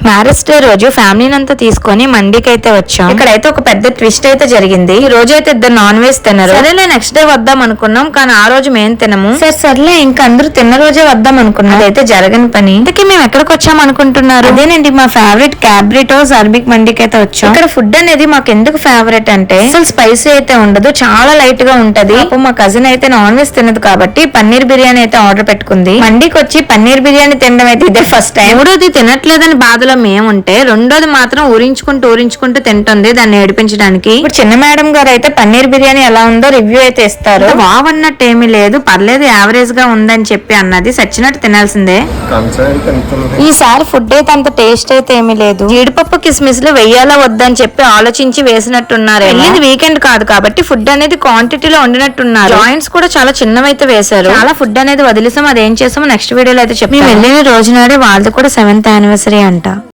Marriage day రోజు ఫ్యామిలీని అంతా తీసుకొని మండీకి అయితే వచ్చాం. ఇక్కడైతే ఒక పెద్ద ట్విస్ట్ అయితే జరిగింది. ఈ రోజు అయితే ఇద్దరు నాన్ వెజ్ తినరు. సరేలే నెక్స్ట్ డే వద్దాం అనుకున్నాం, కానీ ఆ రోజు మేము తినము. సర్లే ఇంకా అందరూ తిన్న రోజే వద్దాం అనుకున్నాం. అదైతే జరగని పని. ఇంతకీ మేము ఎక్కడికి వచ్చాం అనుకుంటున్నారు? అదేనండి మా ఫేవరెట్ క్యాబ్రిటోస్ అరబిక్ మండీకి అయితే వచ్చాం. ఇక్కడ ఫుడ్ అనేది మాకు ఎందుకు ఫేవరెట్ అంటే అసలు స్పైసీ అయితే ఉండదు, చాలా లైట్ గా ఉంటది. మా కజిన్ అయితే నాన్ వెజ్ తినదు కాబట్టి పన్నీర్ బిర్యానీ అయితే ఆర్డర్ పెట్టుకుంది. మండీకి వచ్చి పన్నీర్ బిర్యానీ తినడం అయితే ఇదే ఫస్ట్ టైం. మూడోది తినట్లేదని బాధలో మేముంటే, రెండోది మాత్రం ఊరించుకుంటూ తింటుంది దాన్ని ఏడిపించడానికి. ఇప్పుడు చిన్న మేడం గారు అయితే పన్నీర్ బిర్యానీ ఎలా ఉందో రివ్యూ అయితే ఇస్తారు. వావ్ అన్నట్టు ఏమీ లేదు, పర్లేదు యావరేజ్ గా ఉందని చెప్పి అన్నది. సచ్చినట్టు తినాల్సిందే. ఈసారి ఫుడ్ అయితే అంత టేస్ట్ అయితే ఏమీ లేదు. జీడిపప్పు కిస్మిస్ లు వెయ్యాలా వద్దని చెప్పి ఆలోచించి వేసినట్టున్నారు. వెళ్ళింది వీకెండ్ కాదు కాబట్టి ఫుడ్ అనేది క్వాంటిటీలో వండినట్టున్నారు. జాయింట్స్ కూడా చాలా చిన్నవైతే వేశారు. చాలా ఫుడ్ అనేది వదిలేసాం. అదేం చేసామో నెక్స్ట్ వీడియోలో అయితే చెప్పి వెళ్ళిన రోజు నాడే వాళ్ళది కూడా 7th యానివర్సరీ అంట.